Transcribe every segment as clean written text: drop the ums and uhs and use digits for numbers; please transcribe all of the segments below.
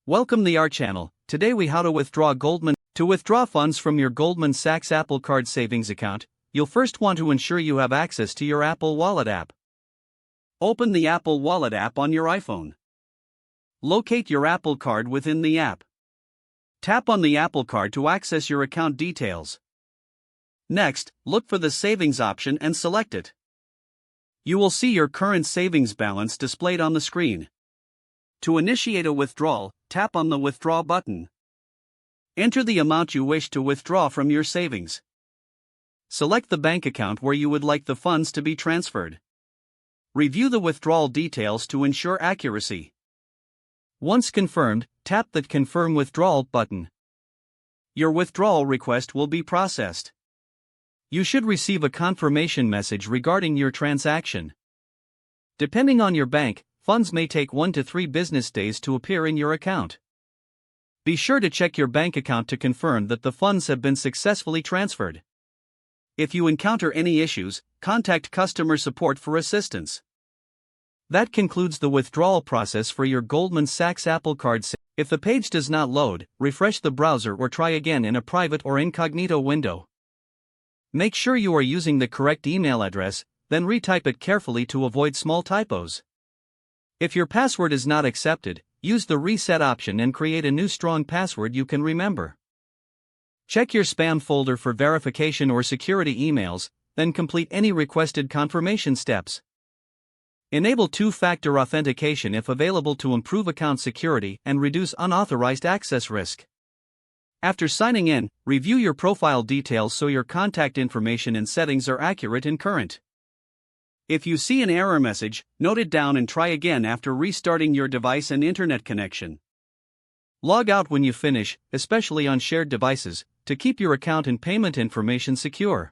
Welcome to our channel. Today we how to withdraw To withdraw funds from your Goldman Sachs Apple Card savings account, you'll first want to ensure you have access to your Apple Wallet app. Open the Apple Wallet app on your iPhone. Locate your Apple Card within the app. Tap on the Apple Card to access your account details. Next, look for the savings option and select it. You will see your current savings balance displayed on the screen. To initiate a withdrawal, tap on the Withdraw button. Enter the amount you wish to withdraw from your savings. Select the bank account where you would like the funds to be transferred. Review the withdrawal details to ensure accuracy. Once confirmed, tap the Confirm Withdrawal button. Your withdrawal request will be processed. You should receive a confirmation message regarding your transaction. Depending on your bank, funds may take 1 to 3 business days to appear in your account. Be sure to check your bank account to confirm that the funds have been successfully transferred. If you encounter any issues, contact customer support for assistance. That concludes the withdrawal process for your Goldman Sachs Apple Card. If the page does not load, refresh the browser or try again in a private or incognito window. Make sure you are using the correct email address, then retype it carefully to avoid small typos. If your password is not accepted, use the reset option and create a new strong password you can remember. Check your spam folder for verification or security emails, then complete any requested confirmation steps. Enable two-factor authentication if available to improve account security and reduce unauthorized access risk. After signing in, review your profile details so your contact information and settings are accurate and current. If you see an error message, note it down and try again after restarting your device and internet connection. Log out when you finish, especially on shared devices, to keep your account and payment information secure.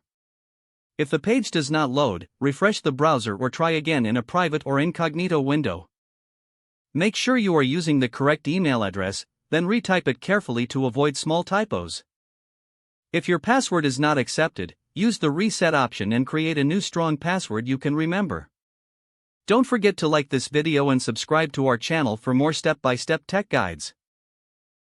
If the page does not load, refresh the browser or try again in a private or incognito window. Make sure you are using the correct email address, then retype it carefully to avoid small typos. If your password is not accepted, use the reset option and create a new strong password you can remember. Don't forget to like this video and subscribe to our channel for more step-by-step tech guides.